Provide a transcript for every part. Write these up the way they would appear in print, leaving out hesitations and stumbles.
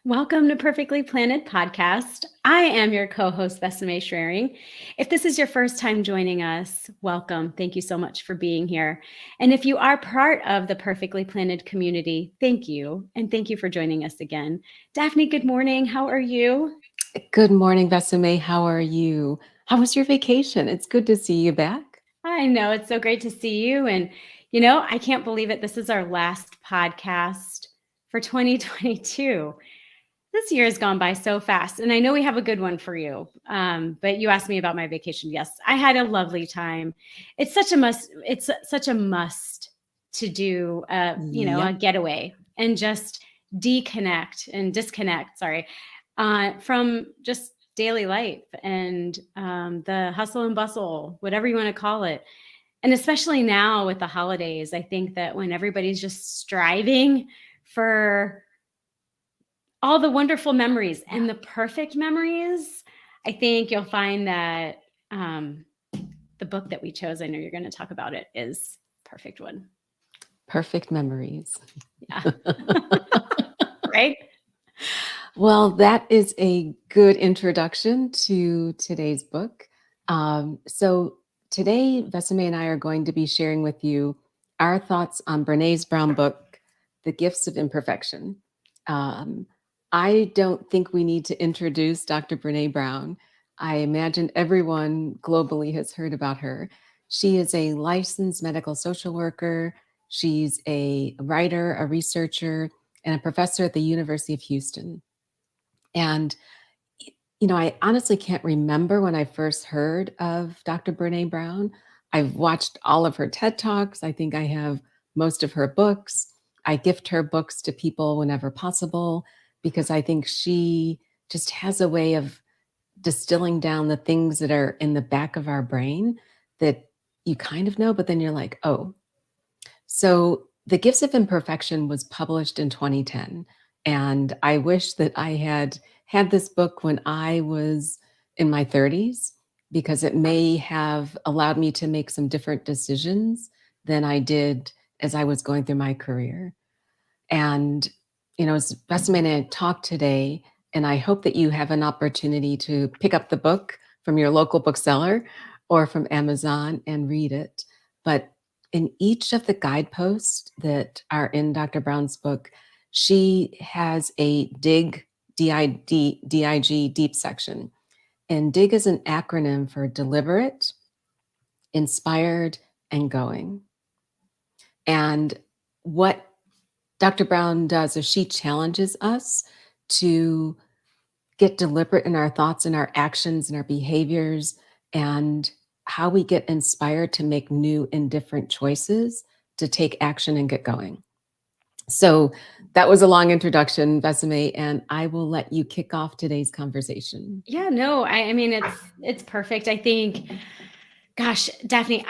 Welcome to Perfectly Planted Podcast. I am your co-host, Vesime. If this is your first time joining us, welcome. Thank you so much for being here. And if you are part of the Perfectly Planted community, thank you. And thank you for joining us again. Daphne, good morning. How are you? Good morning, Vesime. How are you? How was your vacation? It's good to see you back. I know it's so great to see you. And, I can't believe it. This is our last podcast for 2022. This year has gone by so fast, and I know we have a good one for you. But you asked me about my vacation. Yes, I had a lovely time. It's such a must. It's such a must to do. A Yep. getaway and just deconnect and disconnect. Sorry, from just daily life and the hustle and bustle, whatever you want to call it. And especially now with the holidays, I think that when everybody's just striving for all the wonderful memories and the perfect memories, I think you'll find that the book that we chose, I know you're going to talk about it, is perfect one. Perfect memories. Yeah. Right? Well, that is a good introduction to today's book. So today, Vesime and I are going to be sharing with you our thoughts on Brené Brown book, The Gifts of Imperfection. Um, I don't think we need to introduce Dr. Brené Brown. I imagine everyone globally has heard about her. She is a licensed medical social worker. She's a writer, a researcher, and a professor at the University of Houston. And, I honestly can't remember when I first heard of Dr. Brené Brown. I've watched all of her TED Talks. I think I have most of her books. I gift her books to people whenever possible because I think she just has a way of distilling down the things that are in the back of our brain that you kind of know, but then you're like, oh. So The Gifts of Imperfection was published in 2010. And I wish that I had this book when I was in my 30s, because it may have allowed me to make some different decisions than I did as I was going through my career. And, as Vesime and I talked today, and I hope that you have an opportunity to pick up the book from your local bookseller or from Amazon and read it. But in each of the guideposts that are in Dr. Brown's book, she has a DIG, deep section. And DIG is an acronym for deliberate, inspired, and going. And what Dr. Brown does is she challenges us to get deliberate in our thoughts and our actions and our behaviors and how we get inspired to make new and different choices to take action and get going. So that was a long introduction, Vesime, and I will let you kick off today's conversation. Yeah, no, I mean, it's perfect. I think, gosh, Daphne,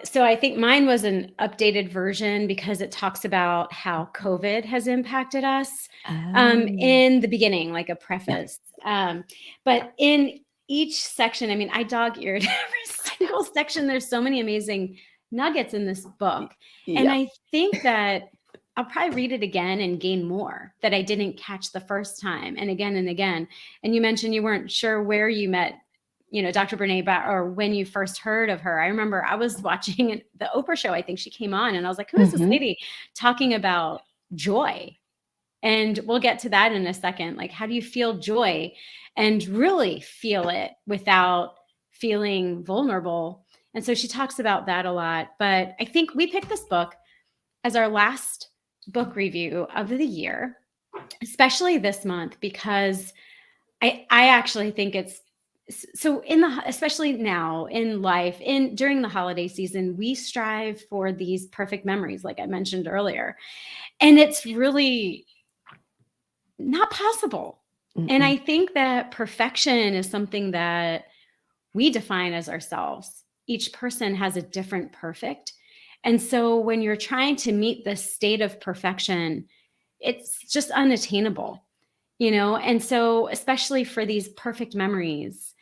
so I think mine was an updated version because it talks about how COVID has impacted us Oh, in the beginning, like a yeah. preface. But in each section, I mean, I dog-eared every single section. There's so many amazing nuggets in this book. And Yeah. I think that I'll probably read it again and gain more that I didn't catch the first time, and again and again. And you mentioned you weren't sure where you met, Dr. Brene Brown, or when you first heard of her. I remember I was watching the Oprah show. I think she came on, and I was like, "Who is this Mm-hmm. lady talking about joy?" And we'll get to that in a second. Like, how do you feel joy and really feel it without feeling vulnerable? And so she talks about that a lot. But I think we picked this book as our last book review of the year, especially this month, because I actually think it's so especially now in life, during the holiday season, we strive for these perfect memories, like I mentioned earlier. And it's really not possible. And Mm-mm. I think that perfection is something that we define as ourselves. Each person has a different perfect. And so when you're trying to meet this state of perfection, it's just unattainable, And so, especially for these perfect memories,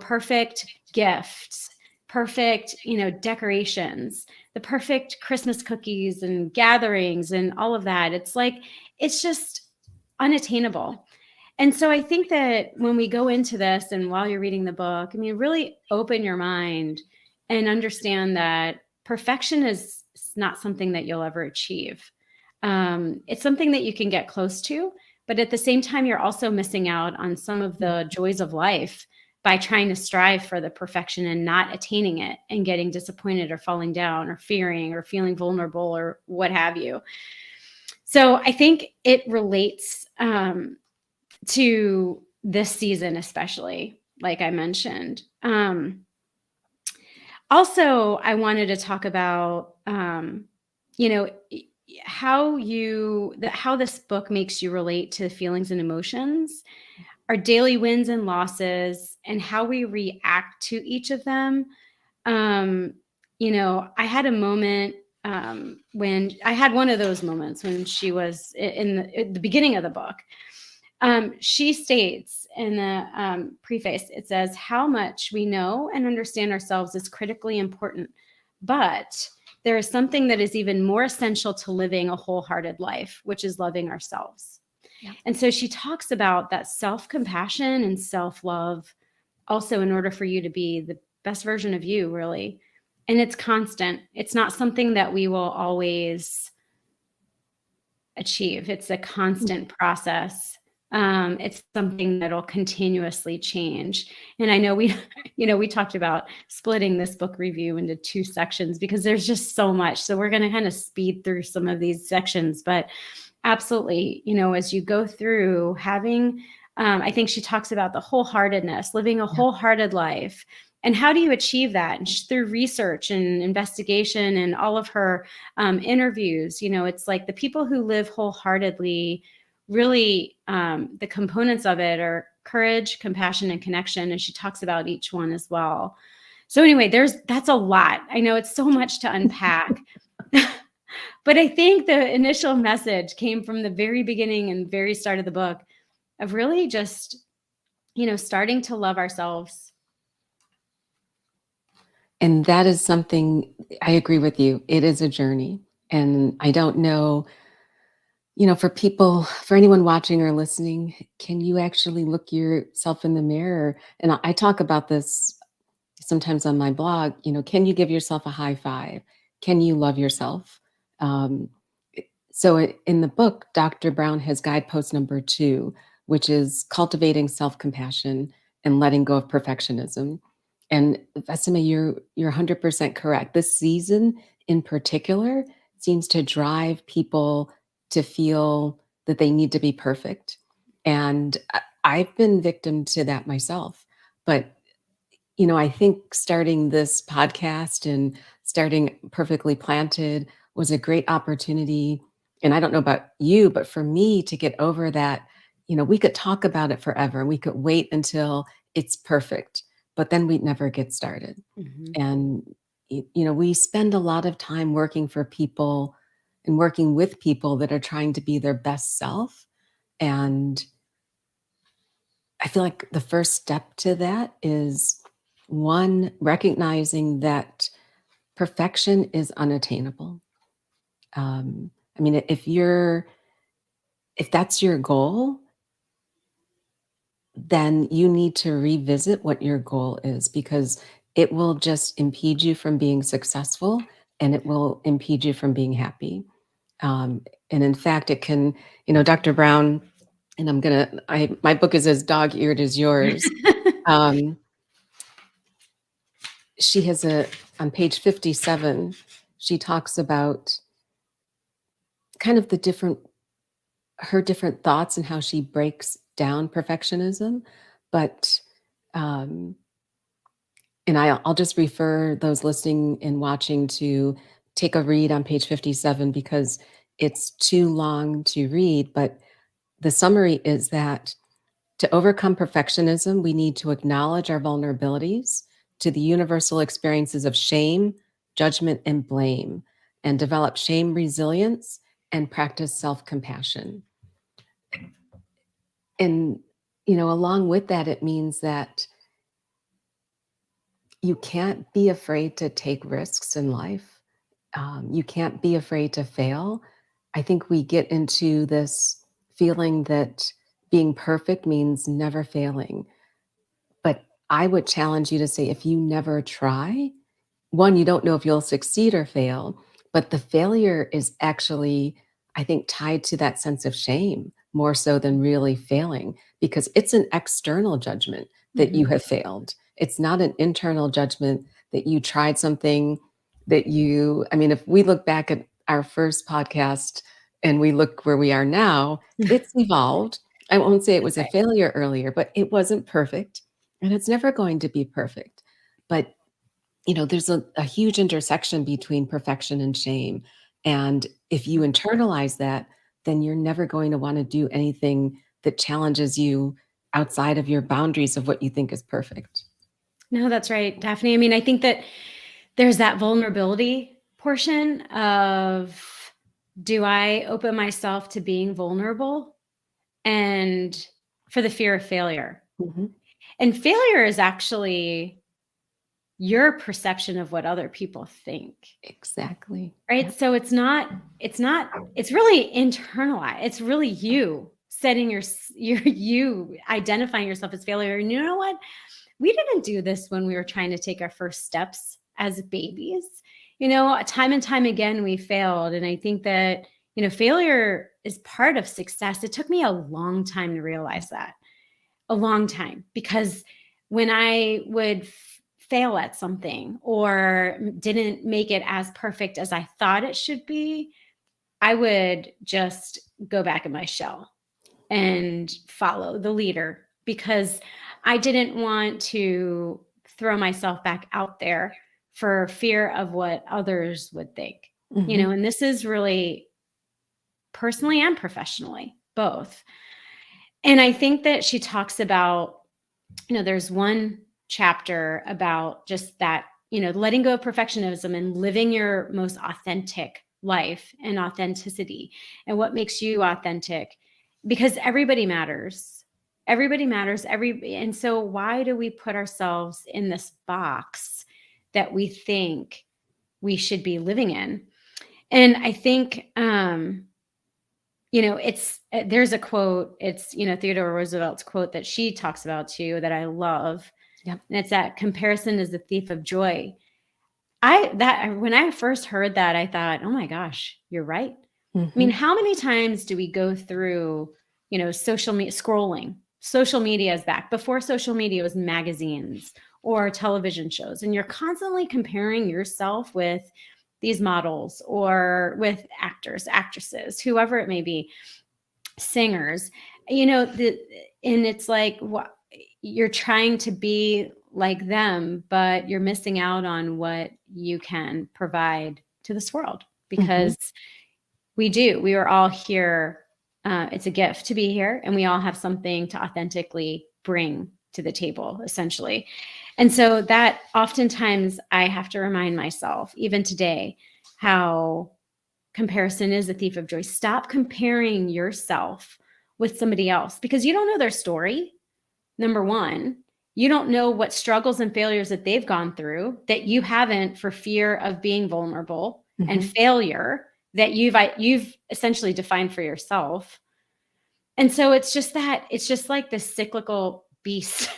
perfect gifts, perfect, decorations, the perfect Christmas cookies and gatherings and all of that. It's like, it's just unattainable. And so I think that when we go into this and while you're reading the book, I mean, really open your mind and understand that perfection is not something that you'll ever achieve. It's something that you can get close to, but at the same time, you're also missing out on some of the joys of life by trying to strive for the perfection and not attaining it and getting disappointed or falling down or fearing or feeling vulnerable or what have you. So I think it relates to this season, especially, like I mentioned. Also, I wanted to talk about, you know, how this book makes you relate to feelings and emotions, our daily wins and losses, and how we react to each of them. I had a moment when I had one of those moments when she was in the beginning of the book. She states in the preface, it says, how much we know and understand ourselves is critically important, but there is something that is even more essential to living a wholehearted life, which is loving ourselves. Yeah. And so she talks about that self-compassion and self-love also in order for you to be the best version of you, really. And it's constant. It's not something that we will always achieve. It's a constant process. It's something that'll continuously change. And I know we talked about splitting this book review into 2 sections because there's just so much. So we're going to kind of speed through some of these sections, but absolutely, as you go through having, I think she talks about the wholeheartedness, living a wholehearted life. And how do you achieve that? And through research and investigation and all of her interviews, it's like the people who live wholeheartedly, really the components of it are courage, compassion, and connection. And she talks about each one as well. So anyway, that's a lot. I know it's so much to unpack. But I think the initial message came from the very beginning and very start of the book of really just, starting to love ourselves. And that is something, I agree with you. It is a journey. And I don't know, for anyone watching or listening, can you actually look yourself in the mirror? And I talk about this sometimes on my blog, can you give yourself a high five? Can you love yourself? So in the book, Dr. Brown has guidepost number 2, which is cultivating self-compassion and letting go of perfectionism. And Vesime, you're 100% correct. This season in particular seems to drive people to feel that they need to be perfect. And I've been victim to that myself. But I think starting this podcast and starting Perfectly Planted was a great opportunity. And I don't know about you, but for me to get over that, we could talk about it forever. We could wait until it's perfect, but then we'd never get started. Mm-hmm. And, we spend a lot of time working for people and working with people that are trying to be their best self. And I feel like the first step to that is, one, recognizing that perfection is unattainable. I mean, if that's your goal, then you need to revisit what your goal is, because it will just impede you from being successful and it will impede you from being happy. And in fact, it can, Dr. Brown, and my book is as dog-eared as yours. She has on page 57, she talks about kind of her different thoughts and how she breaks down perfectionism. But, and I'll just refer those listening and watching to take a read on page 57 because it's too long to read. But the summary is that to overcome perfectionism, we need to acknowledge our vulnerabilities to the universal experiences of shame, judgment, and blame, and develop shame resilience and practice self-compassion. And, along with that, it means that you can't be afraid to take risks in life. You can't be afraid to fail. I think we get into this feeling that being perfect means never failing. But I would challenge you to say, if you never try, one, you don't know if you'll succeed or fail, but the failure is actually, I think, tied to that sense of shame more so than really failing, because it's an external judgment that you Mhm. have failed. It's not an internal judgment that you tried something that you, I mean, if we look back at our first podcast and we look where we are now, it's evolved. I won't say it That's was a right. failure earlier, but it wasn't perfect and it's never going to be perfect. But there's a huge intersection between perfection and shame. And if you internalize that, then you're never going to want to do anything that challenges you outside of your boundaries of what you think is perfect. No, that's right, Daphne. I mean, I think that there's that vulnerability portion of, do I open myself to being vulnerable and for the fear of failure? Mhm. And failure is actually your perception of what other people think. Exactly. Right? Yep. So it's really internalized. It's really you setting you identifying yourself as failure. And you know what? We didn't do this when we were trying to take our first steps as babies. Time and time again we failed. And I think that, failure is part of success. It took me a long time to realize that. A long time, because when I would fail at something or didn't make it as perfect as I thought it should be, I would just go back in my shell and follow the leader, because I didn't want to throw myself back out there for fear of what others would think. Mhm. And this is really personally and professionally, both. And I think that she talks about, there's one chapter about just that, letting go of perfectionism and living your most authentic life and authenticity and what makes you authentic, because everybody matters. Everybody matters. And so why do we put ourselves in this box that we think we should be living in? And I think, it's there's a quote, it's, Theodore Roosevelt's quote that she talks about too, that I love. Yep. And it's that comparison is the thief of joy. When I first heard that, I thought, oh my gosh, you're right. I mean, Mhm. how many times do we go through, social media scrolling? Social media is back. Before social media was magazines or television shows, and you're constantly comparing yourself with these models or with actors, actresses, whoever it may be, singers, and it's like, what, you're trying to be like them, but you're missing out on what you can provide to this world, Mhm. because we are all here. It's a gift to be here, and we all have something to authentically bring to the table, essentially. And so that oftentimes I have to remind myself, even today, how comparison is a thief of joy. Stop comparing yourself with somebody else, because you don't know their story. Number one, you don't know what struggles and failures that they've gone through that you haven't, for fear of being vulnerable and Mhm. failure that you've essentially defined for yourself. And so it's just like this cyclical beast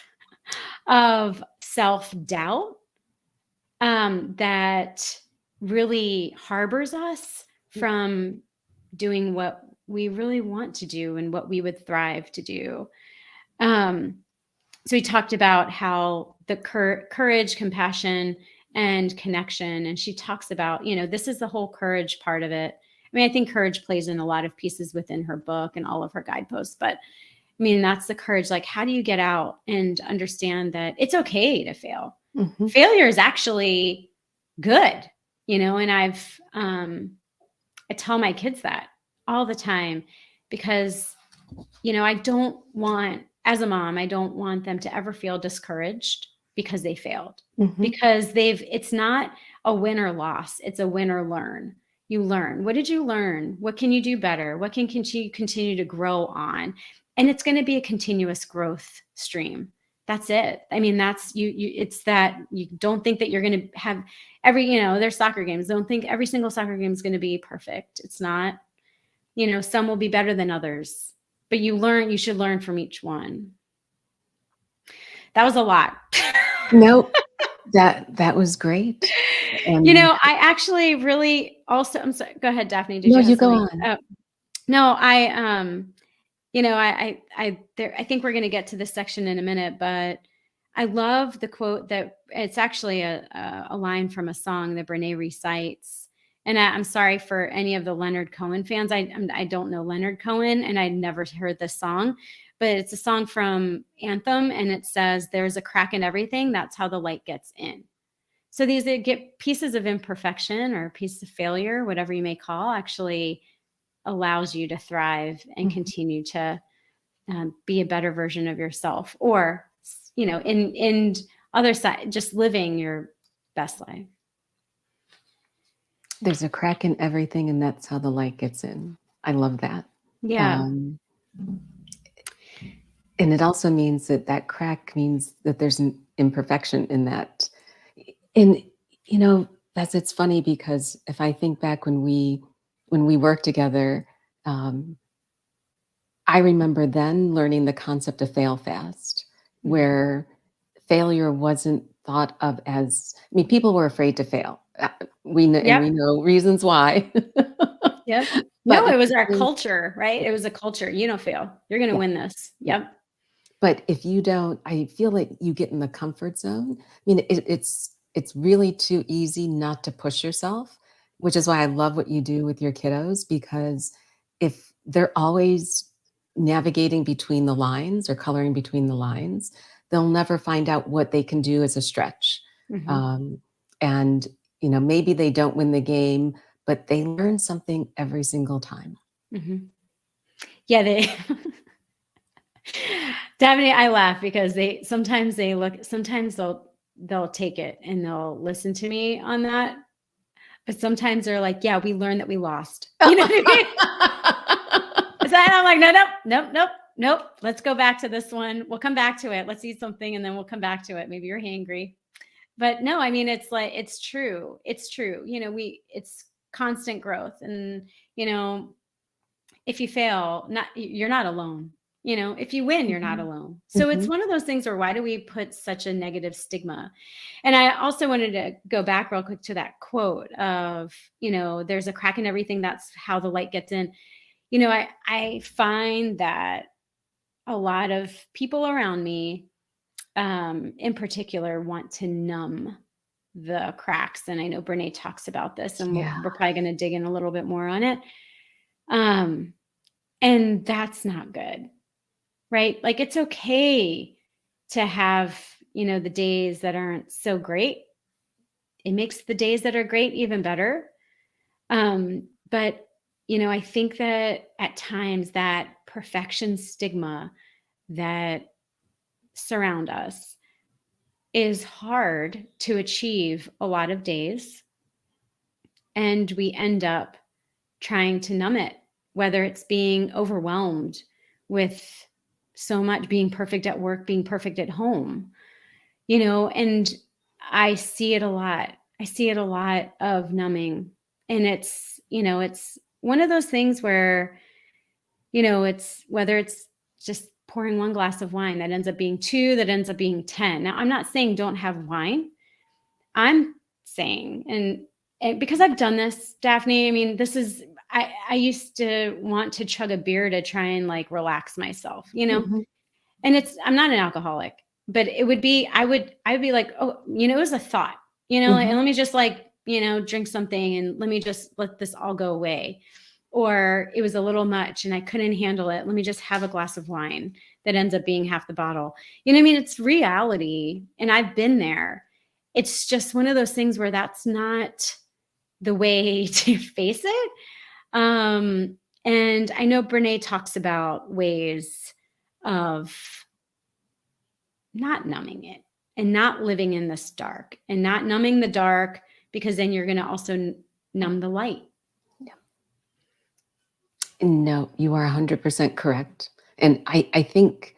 of self-doubt, that really harbors us from doing what we really want to do and what we would thrive to do. Um, so we talked about how the courage, compassion, and connection. And she talks about, this is the whole courage part of it. I mean, I think courage plays in a lot of pieces within her book and all of her guideposts, but I mean, that's the courage. Like, how do you get out and understand that it's okay to fail? Mhm. Failure is actually good, and I tell my kids that all the time, because, I don't want, as a mom, I don't want them to ever feel discouraged because they failed, Mhm. because it's not a win or loss. It's a win or learn. You learn. What did you learn? What can you do better? What can continue to grow on? And it's going to be a continuous growth stream. That's it. I mean, that's it's that you don't think that you're going to have there's soccer games. Don't think every single soccer game is going to be perfect. It's not. Some will be better than others. but you should learn from each one. That was a lot. Nope. That was great. And I actually really also, I'm sorry, go ahead, Daphne. Did no, you have you go something? on. Oh, no, I think we're going to get to this section in a minute, but I love the quote that it's actually a line from a song that Brené recites. And I'm sorry for any of the Leonard Cohen fans. I don't know Leonard Cohen, and I'd never heard this song, but it's a song from Anthem, and it says, "There's a crack in everything. That's how the light gets in." So these get pieces of imperfection or pieces of failure, whatever you may call, actually allows you to thrive and Mhm. continue to be a better version of yourself, or in other side, just living your best life. There's a crack in everything, and that's how the light gets in. I love that. Yeah. Um, and it also means that crack means that there's an imperfection in that. And it's funny because if I think back when we worked together, um, I remember then learning the concept of fail fast, where failure wasn't thought of as, I mean, people were afraid to fail. We know, and Yep. we know reasons why. Yep. But No, it at was the our same, culture, right? It was a culture. You don't fail. You're going to yeah, win this. yeah. Yep. But if you don't, I feel like you get in the comfort zone. I mean, it's really too easy not to push yourself, which is why I love what you do with your kiddos, because if they're always navigating between the lines or coloring between the lines, they'll never find out what they can do as a stretch. Mm-hmm. Um, and maybe they don't win the game, but they learn something every single time. Mm-hmm. Yeah. Daphne, I laugh because sometimes they'll take it and they'll listen to me on that. But sometimes they're like, yeah, we learned that we lost. You know what I mean? So I'm like, no, nope, nope, nope, nope. Let's go back to this one. We'll come back to it. Let's eat something and then we'll come back to it. Maybe you're hangry. But no, I mean, it's like, it's true. It's true. It's constant growth. And, if you fail, you're not alone. If you win, you're not Mhm. alone. So it's Mhm. one of those things where why do we put such a negative stigma? And I also wanted to go back real quick to that quote of, there's a crack in everything. That's how the light gets in. I find that a lot of people around me, in particular, want to numb the cracks. And I know Brené talks about this, and Yeah. we're probably going to dig in a little bit more on it. And that's not good, right? Like it's okay to have, the days that aren't so great. It makes the days that are great even better. But I think that at times that perfection stigma that surround us is hard to achieve a lot of days. And we end up trying to numb it, whether it's being overwhelmed with so much, being perfect at work, being perfect at home, and I see it a lot. I see it a lot of numbing. And it's one of those things where, it's whether it's just pouring one glass of wine that ends up being two, that ends up being 10. Now, I'm not saying don't have wine. I'm saying, and because I've done this, Daphne, I mean, I used to want to chug a beer to try and like relax myself, Mhm. and I'm not an alcoholic, but I would be like, oh, it was a thought, like, Mhm. let me just like, drink something and let me just let this all go away. Or it was a little much and I couldn't handle it. Let me just have a glass of wine that ends up being half the bottle. You know what I mean? It's reality. And I've been there. It's just one of those things where that's not the way to face it. And I know Brené talks about ways of not numbing it and not living in this dark and not numbing the dark, because then you're going to also numb the light. No, you are 100% correct. And I think,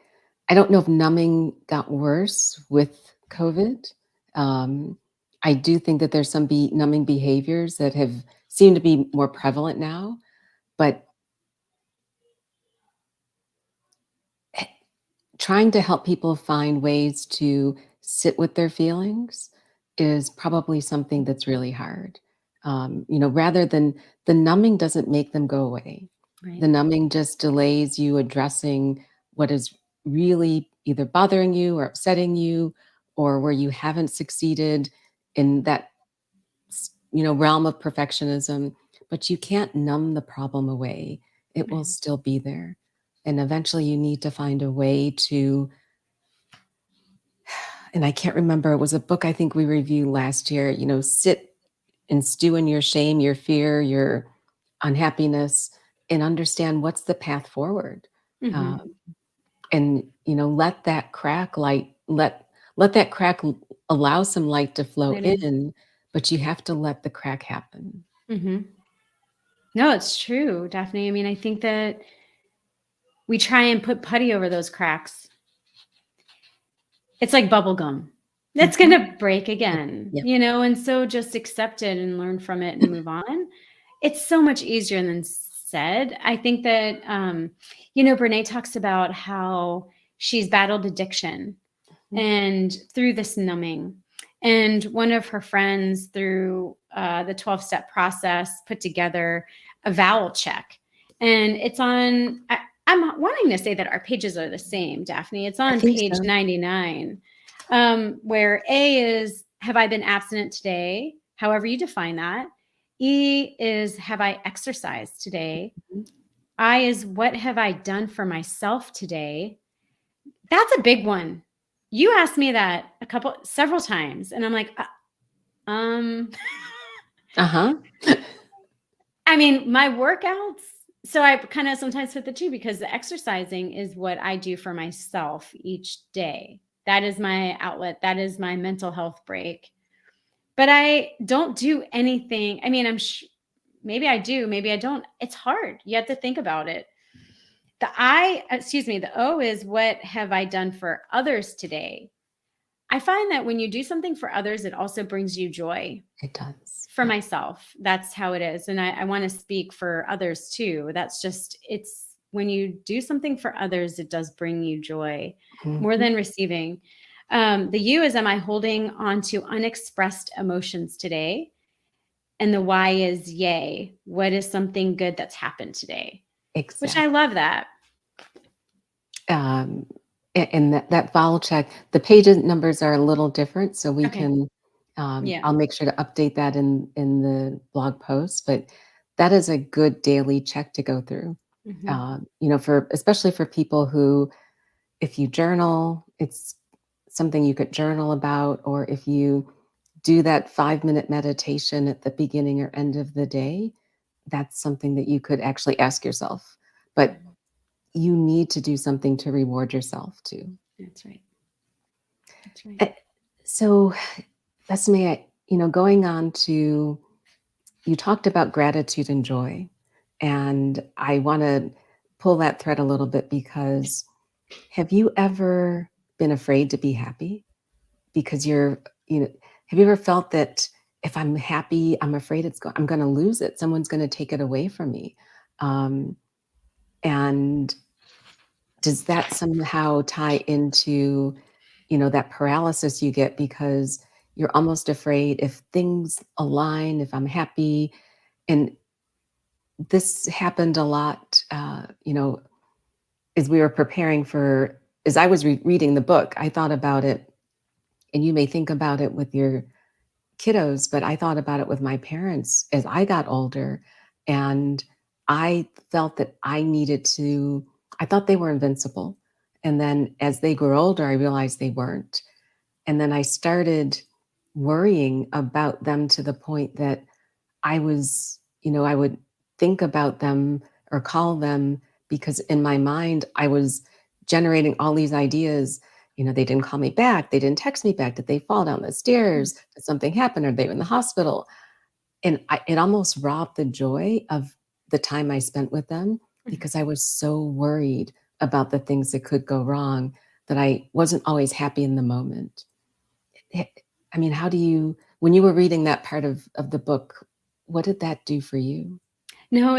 I don't know if numbing got worse with COVID. Um, I do think that there's some numbing behaviors that have seemed to be more prevalent now, but trying to help people find ways to sit with their feelings is probably something that's really hard. Rather than the numbing doesn't make them go away. Right. The numbing just delays you addressing what is really either bothering you or upsetting you, or where you haven't succeeded in that realm of perfectionism. But you can't numb the problem away. It will Right. still be there. And eventually you need to find a way to, and I can't remember, it was a book I think we reviewed last year, sit and stew in your shame, your fear, your unhappiness, and understand what's the path forward. Mm-hmm. Um, and let that crack light, let that crack allow some light to flow Let in. in, but you have to let the crack happen. Mm-hmm. No, it's true, Daphne. I mean, I think that we try and put putty over those cracks. It's like bubble gum. It's Mhm. gonna break Yep, again, yep. and so just accept it and learn from it and move on. It's so much easier than said. I think that Brené talks about how she's battled addiction Mhm. and through this numbing. And one of her friends, through the 12-step process, put together a vowel check. And it's on, I'm wanting to say that our pages are the same, Daphne. It's I on think page so. 99, where A is, have I been abstinent today? However you define that. E is, have I exercised today? Mhm. I is, what have I done for myself today? That's a big one. You asked me that several times, and I'm like, um, Uh-huh. I mean, my workouts. So I kind of sometimes put the two, because the exercising is what I do for myself each day. That is my outlet. That is my mental health break. But I don't do anything. I mean, maybe I do, maybe I don't. It's hard. You have to think about it. The O is, what have I done for others today? I find that when you do something for others, it also brings you joy. It does. For Yeah. myself, that's how it is. And I want to speak for others too. It's when you do something for others, it does bring you joy more Mhm. than receiving. The U is, am I holding on to unexpressed emotions today? And the Y is, yay. What is something good that's happened today? Which I Exactly. love that. Um, and that vowel check, the page numbers are a little different, so we Okay. can, Yeah. I'll make sure to update that in the blog post, but that is a good daily check to go through. Hmm. For especially for people who, if you journal, it's something you could journal about, or if you do that 5-minute meditation at the beginning or end of the day, that's something that you could actually ask yourself. But you need to do something to reward yourself too. That's right. That's right. Eh, So that's me. Going on to, you talked about gratitude and joy, and I want to pull that thread a little bit because have you ever been afraid to be happy? Because have you ever felt that if I'm happy, I'm afraid I'm going to lose it. Someone's going to take it away from me. Um, and does that somehow tie into, that paralysis you get because you're almost afraid if things align, if I'm happy? And this happened a lot, as we were preparing for, as I was reading the book, I thought about it, and you may think about it with your kiddos, but I thought about it with my parents as I got older. And I felt that I thought they were invincible. And then as they grew older, I realized they weren't. And then I started worrying about them to the point that I would think about them or call them because in my mind, I was generating all these ideas. They didn't call me back. They didn't text me back. Did they fall down the stairs? Did something happen? Are they in the hospital? And it almost robbed the joy of the time I spent with them because I was so worried about the things that could go wrong that I wasn't always happy in the moment. Eh, I mean, when you were reading that part of the book, what did that do for you? No,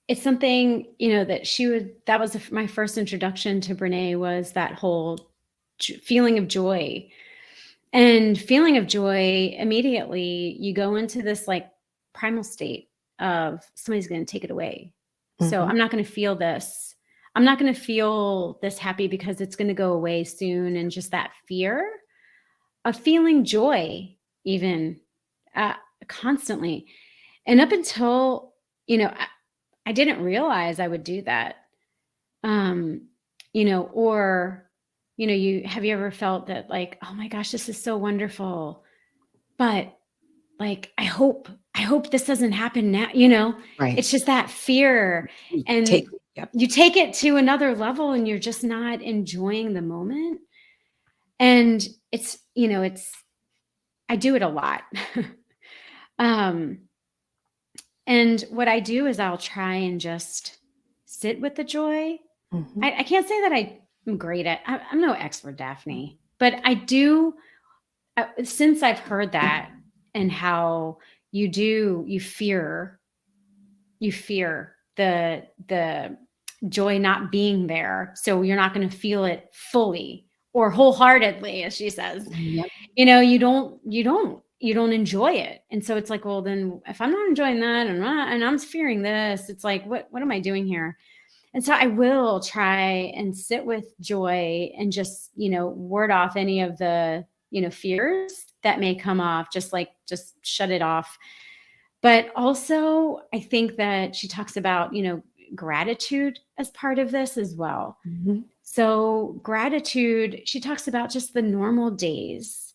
it's something, that that was my first introduction to Brené, was that whole feeling of joy. And feeling of joy, immediately you go into this like primal state of somebody's going to take it away. So Mhm. I'm not going to feel this. I'm not going to feel this happy because it's going to go away soon. And just that fear of feeling joy, even uh, constantly. And up until, I didn't realize I would do that. Um, or, have you ever felt that like, oh my gosh, this is so wonderful, but like, I hope this doesn't happen now, Right. it's just that fear. You And take Yep. you take it to another level and you're just not enjoying the moment. And I do it a lot. um, and what I do is I'll try and just sit with the joy. Mhm. I can't say that I'm great I'm no expert, Daphne, but I do, since I've heard that, and how you fear the joy not being there, so you're not going to feel it fully or wholeheartedly, as she says. Yep. You don't enjoy it, and so it's like, well, then if I'm not enjoying that, and I'm fearing this, it's like, what am I doing here? And so I will try and sit with joy and just, ward off any of the, fears that may come off, just shut it off. But also, I think that she talks about, gratitude as part of this as well. Mhm. So, gratitude, she talks about just the normal days.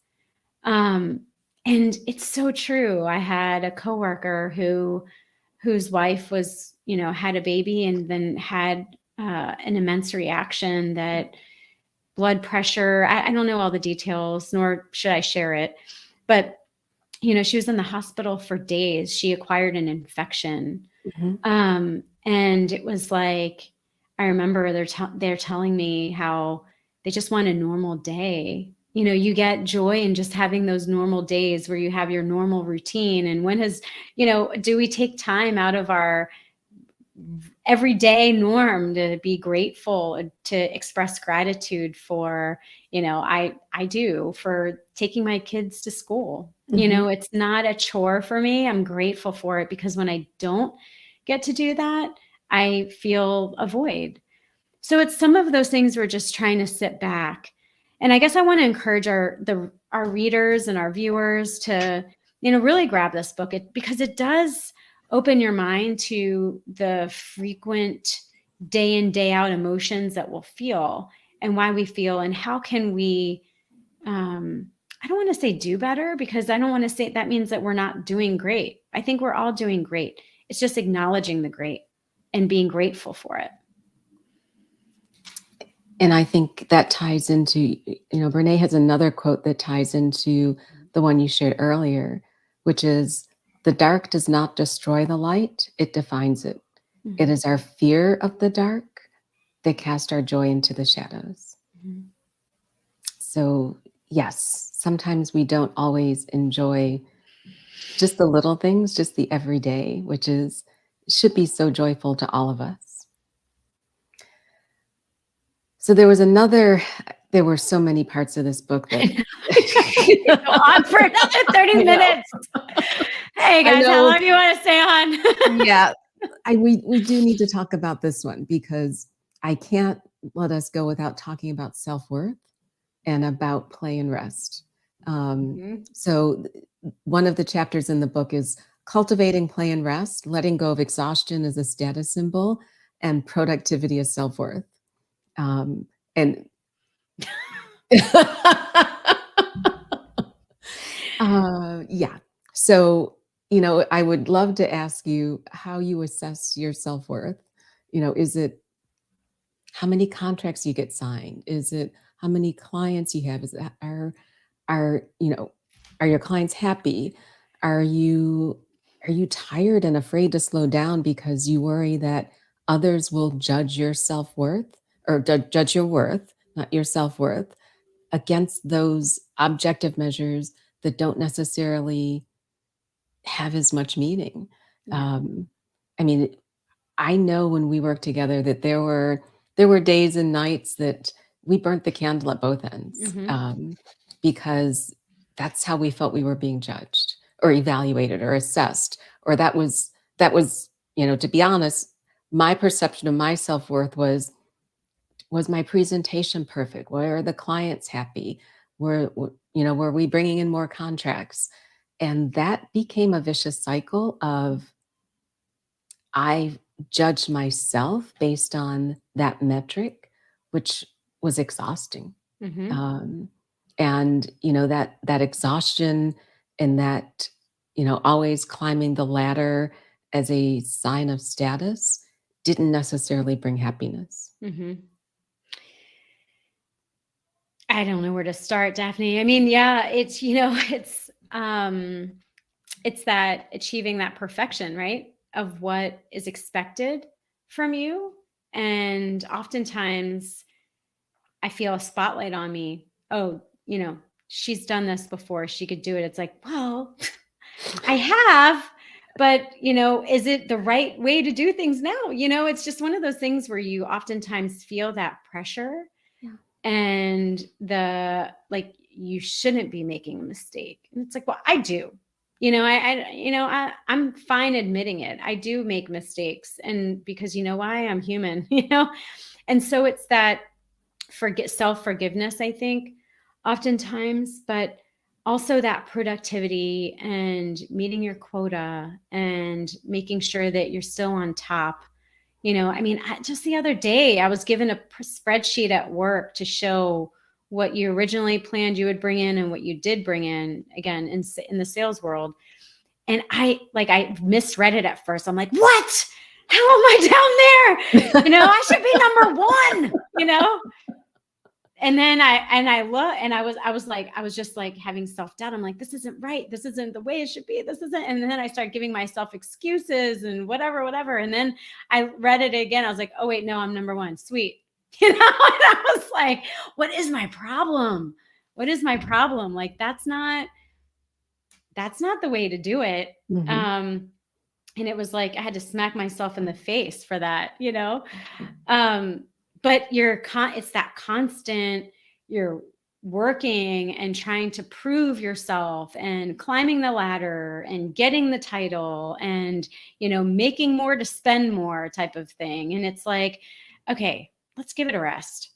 Um, and it's so true. I had a coworker whose wife was, had a baby and then had an immense reaction, that blood pressure. I don't know all the details, nor should I share it. But, she was in the hospital for days. She acquired an infection. Mhm. And it was like, I remember they're telling me how they just want a normal day. You get joy in just having those normal days where you have your normal routine. And do we take time out of our everyday norm to be grateful, to express gratitude for, I do, for taking my kids to school. Mhm. It's not a chore for me. I'm grateful for it, because when I don't get to do that, I feel a void. So it's some of those things we're just trying to sit back. And I guess I want to encourage our readers and our viewers to, really grab this book, because it does open your mind to the frequent day in, day out emotions that we'll feel, and why we feel, and how can we, I don't want to say do better, because I don't want to say that means that we're not doing great. I think we're all doing great. It's just acknowledging the great and being grateful for it. And I think that ties into, Brene has another quote that ties into the one you shared earlier, which is, the dark does not destroy the light, it defines it. It Mhm. is our fear of the dark that cast our joy into the shadows. Mhm. So, yes, sometimes we don't always enjoy just the little things, just the everyday, which should be so joyful to all of us. So there were so many parts of this book I that know. We could go on for another 30 I know. minutes. Hey I guys, how know. long do you want to stay on? Yeah. We do need to talk about this one, because I can't let us go without talking about self-worth and about play and rest. Um, Mhm. so one of the chapters in the book is cultivating play and rest, letting go of exhaustion as a status symbol, and productivity as self-worth. And yeah. So, I would love to ask you how you assess your self-worth. Is it how many contracts you get signed? Is it how many clients you have? Is it are are your clients happy? Are you are you tired and afraid to slow down because you worry that others will judge your self-worth, or judge your worth, not your self-worth, against those objective measures that don't necessarily have as much meaning? Yeah. Um, I mean, I know when we worked together that there were days and nights that we burnt the candle at both ends, because that's how we felt we were being judged or evaluated or assessed, or that was, to be honest, my perception of my self-worth was my presentation perfect? Were the clients happy? Were we bringing in more contracts? And that became a vicious cycle of I judged myself based on that metric, which was exhausting. Mm-hmm. And that exhaustion and that always climbing the ladder as a sign of status didn't necessarily bring happiness. Mm-hmm. I don't know where to start, Daphne. I mean, yeah, it's that achieving that perfection, right? Of what is expected from you. And oftentimes I feel a spotlight on me. Oh, she's done this before. She could do it. It's like, well, I have, but is it the right way to do things now? It's just one of those things where you oftentimes feel that pressure. Yeah. And you shouldn't be making a mistake. And it's like, well, I do. I'm fine admitting it. I do make mistakes, and because why? I'm human. And so it's that self-forgiveness, I think, oftentimes, but also that productivity and meeting your quota and making sure that you're still on top. Just the other day, I was given a spreadsheet at work to show what you originally planned you would bring in and what you did bring in, again, in the sales world. And I misread it at first. I'm like, what? How am I down there? I should be number 1, And then I look, and I was just like having self-doubt. I'm like, this isn't right. This isn't the way it should be. This isn't. And then I started giving myself excuses and whatever. And then I read it again. I was like, oh wait, no, I'm number 1. Sweet. And I was like, what is my problem? What is my problem? Like, that's not the way to do it. Mm-hmm. And it was like, I had to smack myself in the face for that, but it's that constant, you're working and trying to prove yourself and climbing the ladder and getting the title and, making more to spend more type of thing. And it's like, okay, let's give it a rest.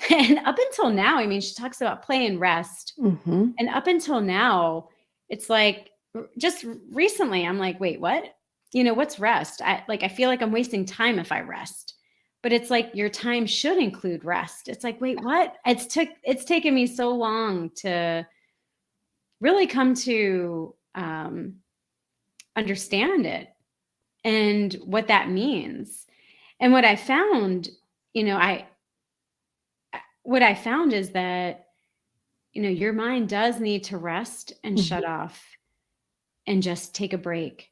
And up until now, she talks about play and rest. Mm-hmm. And up until now, it's like, just recently, I'm like, wait, what? What's rest? I feel like I'm wasting time if I rest. But it's like your time should include rest. It's like, wait, what? It's taken me so long to really come to understand it and what that means. And what I found, is that, your mind does need to rest and shut off and just take a break.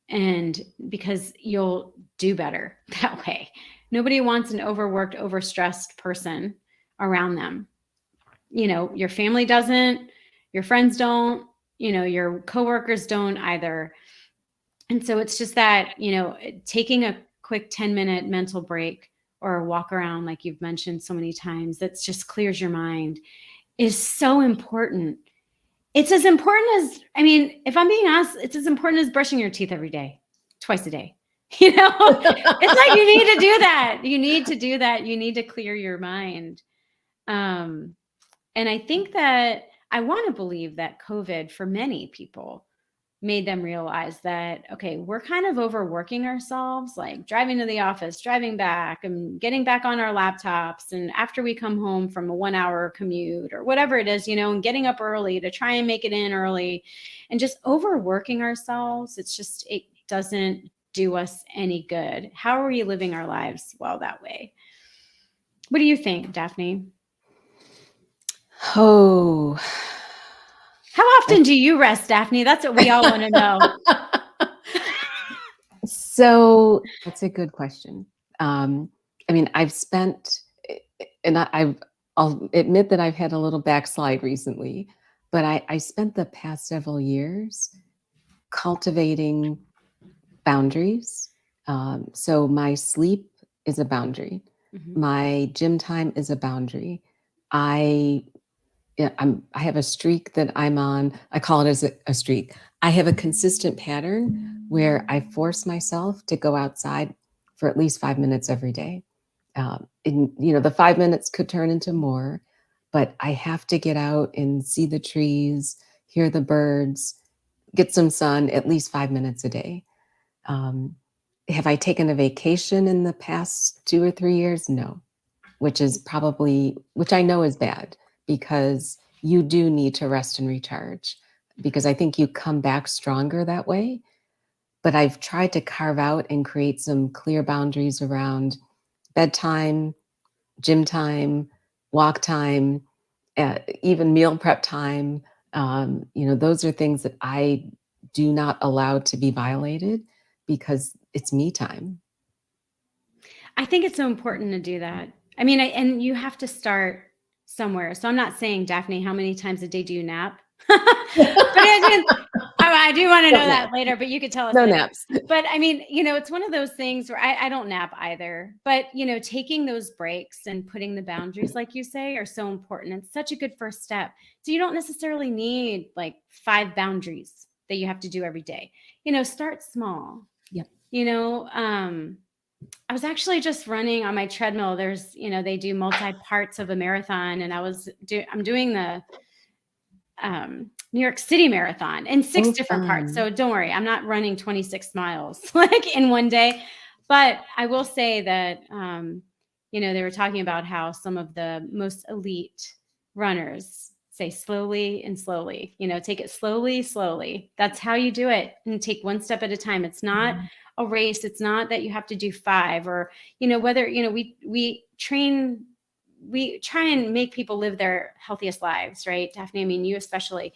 And because you'll do better that way. Nobody wants an overworked, overstressed person around them. Your family doesn't, your friends don't, your coworkers don't either. And so it's just that, taking a quick 10-minute mental break or a walk around, like you've mentioned so many times, that just clears your mind, is so important. It's as important as, if I'm being honest, it's as important as brushing your teeth every day, twice a day. It's like you need to do that. You need to do that. You need to clear your mind. And I think that I want to believe that COVID, for many people, made them realize that, okay, we're kind of overworking ourselves, like driving to the office, driving back, and getting back on our laptops. And after we come home from a 1-hour commute or whatever it is, and getting up early to try and make it in early, and just overworking ourselves. It doesn't do us any good. How are we living our lives well that way? What do you think, Daphne? Oh, how often do you rest, Daphne? That's what we all want to know. So that's a good question. I've spent, and I'll admit that I've had a little backslide recently, but I spent the past several years cultivating boundaries, So my sleep is a boundary. Mhm. My gym time is a boundary. I Yeah, I have a streak that I'm on. I call it as a streak. I have a consistent pattern where I force myself to go outside for at least 5 minutes every day. And the 5 minutes could turn into more, but I have to get out and see the trees, hear the birds, get some sun at least 5 minutes a day. Um, have I taken a vacation in the past 2 or 3 years? No, which I know is bad because you do need to rest and recharge because I think you come back stronger that way. But I've tried to carve out and create some clear boundaries around bedtime, gym time, walk time, even meal prep time. Those are things that I do not allow to be violated because it's me time. I think it's so important to do that. I mean, and you have to start somewhere. So I'm not saying, Daphne, how many times a day do you nap? But I do want to know Don't that nap. later, but you could tell us No later. naps. But I mean, it's one of those things where I don't nap either. But, taking those breaks and putting the boundaries, like you say, are so important. It's such a good first step. So you don't necessarily need like 5 boundaries that you have to do every day. Start small. Yep. I was actually just running on my treadmill. They do multi parts of a marathon, and I'm doing the New York City Marathon in 6 Oh, different parts. fun. So don't worry, I'm not running 26 miles like in one day. But I will say that, they were talking about how some of the most elite runners say slowly and slowly, take it slowly, slowly. That's how you do it, and take one step at a time. It's not a race. It's not that you have to do 5 or, whether, we try and make people live their healthiest lives, right, Daphne? I mean, you especially.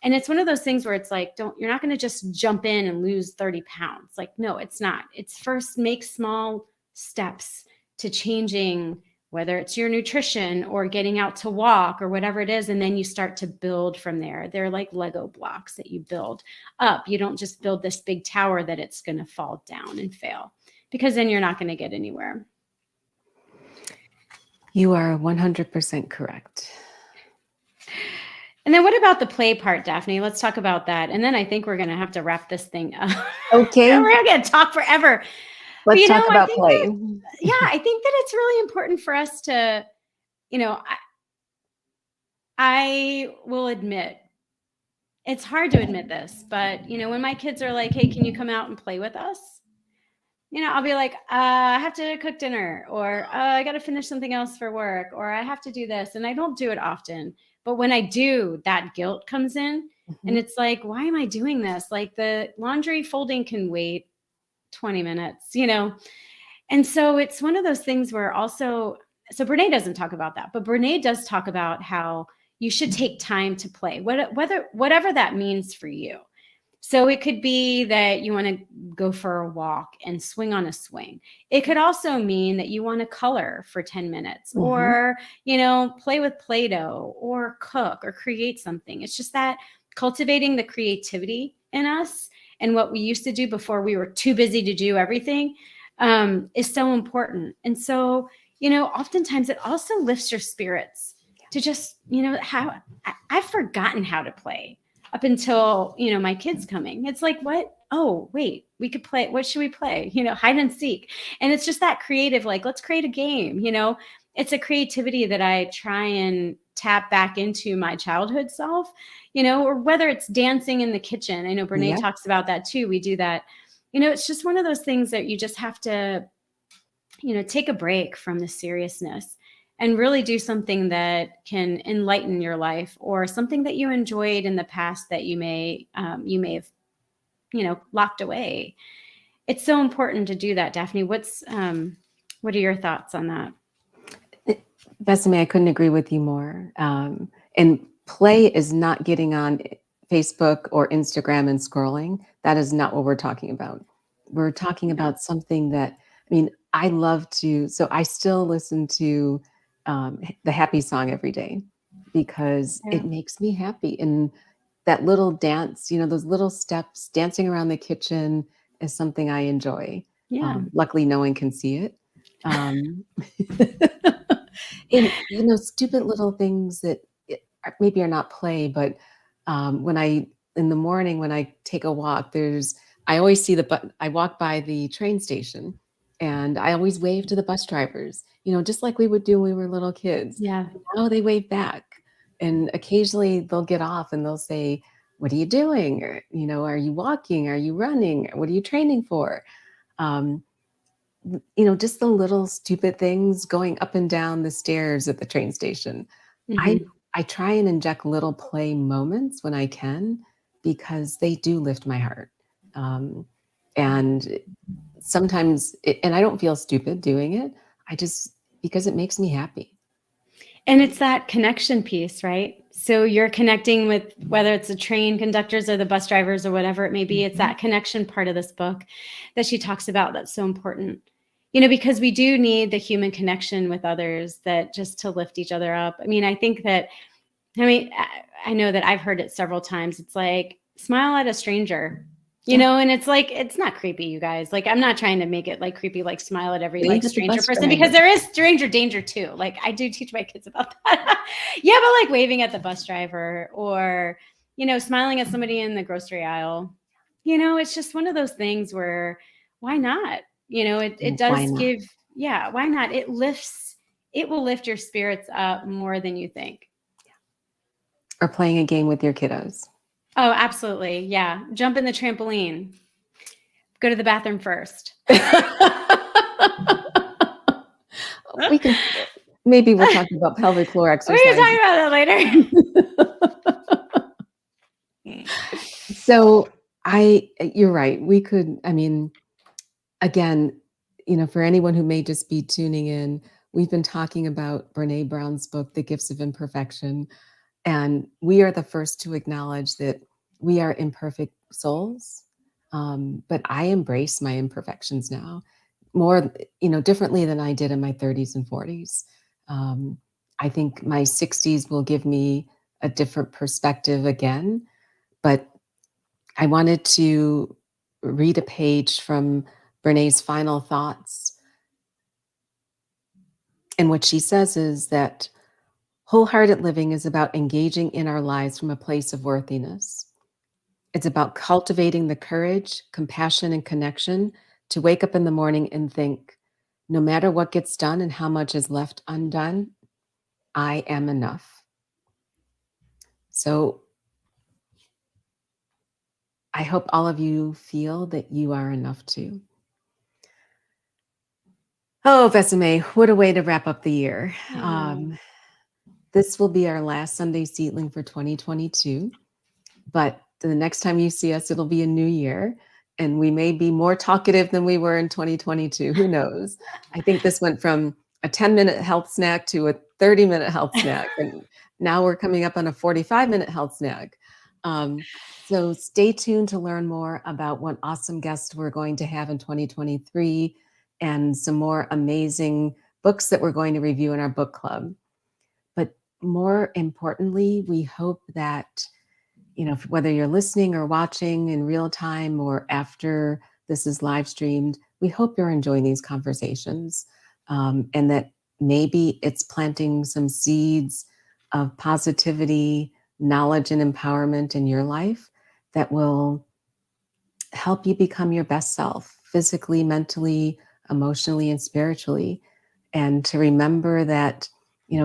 And it's one of those things where it's like, you're not going to just jump in and lose 30 pounds. Like, no, it's not. It's first make small steps to changing, whether it's your nutrition or getting out to walk or whatever it is. And then you start to build from there. They're like Lego blocks that you build up. You don't just build this big tower that it's going to fall down and fail, because then you're not going to get anywhere. You are 100% correct. And then what about the play part, Daphne? Let's talk about that. And then I think we're going to have to wrap this thing up. Okay. We're going to talk forever. Let's talk about play. I think that it's really important for us to, I will admit, it's hard to admit this, but, when my kids are like, hey, can you come out and play with us? I'll be like, I have to cook dinner, or I got to finish something else for work, or I have to do this. And I don't do it often. But when I do, that guilt comes in. And it's like, why am I doing this? Like, the laundry folding can wait 20 minutes, And so it's one of those things where also, so Brené doesn't talk about that, but Brené does talk about how you should take time to play, whatever that means for you. So it could be that you want to go for a walk and swing on a swing. It could also mean that you want to color for 10 minutes or, play with Play-Doh or cook or create something. It's just that cultivating the creativity in us and what we used to do before we were too busy to do everything is so important. And so, oftentimes it also lifts your spirits to just, I've forgotten how to play up until, my kids coming. It's like, what? Oh, wait, we could play. What should we play? Hide and seek. And it's just that creative, like, let's create a game. It's a creativity that I try and tap back into my childhood self, or whether it's dancing in the kitchen. I know Brené talks about that too. We do that. It's just one of those things that you just have to, take a break from the seriousness and really do something that can enlighten your life, or something that you enjoyed in the past that you may have, locked away. It's so important to do that, Daphne. What are your thoughts on that? Vesime, I couldn't agree with you more. And play is not getting on Facebook or Instagram and scrolling. That is not what we're talking about. We're talking about something that, I love to, so I still listen to the happy song every day because it makes me happy. And that little dance, those little steps, dancing around the kitchen is something I enjoy. Yeah. Luckily, no one can see it. Um, and, stupid little things that maybe are not play, but in the morning when I take a walk, I always see I walk by the train station and I always wave to the bus drivers, just like we would do when we were little kids. Yeah. Now they wave back. And occasionally they'll get off and they'll say, "What are you doing?" Or, "Are you walking? Are you running? What are you training for?" Um, just the little stupid things going up and down the stairs at the train station. I Hmm. I try and inject little play moments when I can because they do lift my heart. Um, and sometimes, and I don't feel stupid doing it. I just because it makes me happy. And it's that connection piece, right? So you're connecting with whether it's the train conductors or the bus drivers or whatever it may be. It's Mhm. that connection part of this book that she talks about that's so important. Because we do need the human connection with others, that just to lift each other up. I think that, I know that I've heard it several times. It's like, smile at a stranger, Yeah, and it's like, it's not creepy, you guys. Like, I'm not trying to make it like creepy, like smile at every like wave at the stranger bus person, because driver. there is stranger danger too. Like, I do teach my kids about that. Yeah, but like waving at the bus driver, or, smiling at somebody in the grocery aisle, it's just one of those things where, why not? It Why does not? give, yeah, why not? It will lift your spirits up more than you think. Or playing a game with your kiddos. Oh, absolutely. Yeah. Jump in the trampoline. Go to the bathroom first. We can maybe we'll talk about pelvic floor We can exercises. talk about that later. So you're right. We could, again, for anyone who may just be tuning in, we've been talking about Brené Brown's book, The Gifts of Imperfection. And we are the first to acknowledge that we are imperfect souls. But I embrace my imperfections now more, differently than I did in my 30s and 40s. Um, I think my 60s will give me a different perspective again. But I wanted to read a page from Brené's final thoughts. And what she says is that wholehearted living is about engaging in our lives from a place of worthiness. It's about cultivating the courage, compassion, and connection to wake up in the morning and think, no matter what gets done and how much is left undone, I am enough. So I hope all of you feel that you are enough too. Oh, Vesime, what a way to wrap up the year. Oh. This will be our last Sunday seedling for 2022. But the next time you see us, it'll be a new year. And we may be more talkative than we were in 2022. Who knows? I think this went from a 10-minute health snack to a 30-minute health snack. And now we're coming up on a 45-minute health snack. So stay tuned to learn more about what awesome guests we're going to have in 2023 and some more amazing books that we're going to review in our book club. But more importantly, we hope that whether you're listening or watching in real time or after this is live streamed, we hope you're enjoying these conversations, and that maybe it's planting some seeds of positivity, knowledge, and empowerment in your life that will help you become your best self physically, mentally, emotionally, and spiritually. And to remember that,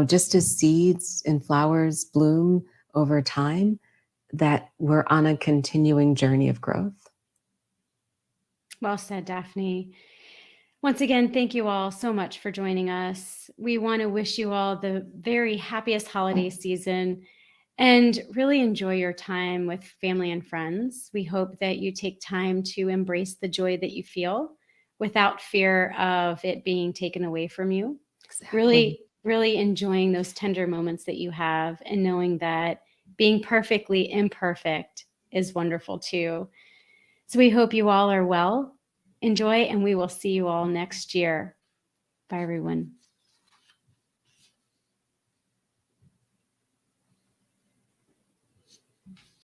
just as seeds and flowers bloom over time, that we're on a continuing journey of growth. Well said, Daphne. Once again, thank you all so much for joining us. We want to wish you all the very happiest holiday season and really enjoy your time with family and friends. We hope that you take time to embrace the joy that you feel without fear of it being taken away from you. Exactly. Really enjoying those tender moments that you have, and knowing that being perfectly imperfect is wonderful too. So we hope you all are well. Enjoy, and we will see you all next year. Bye, everyone.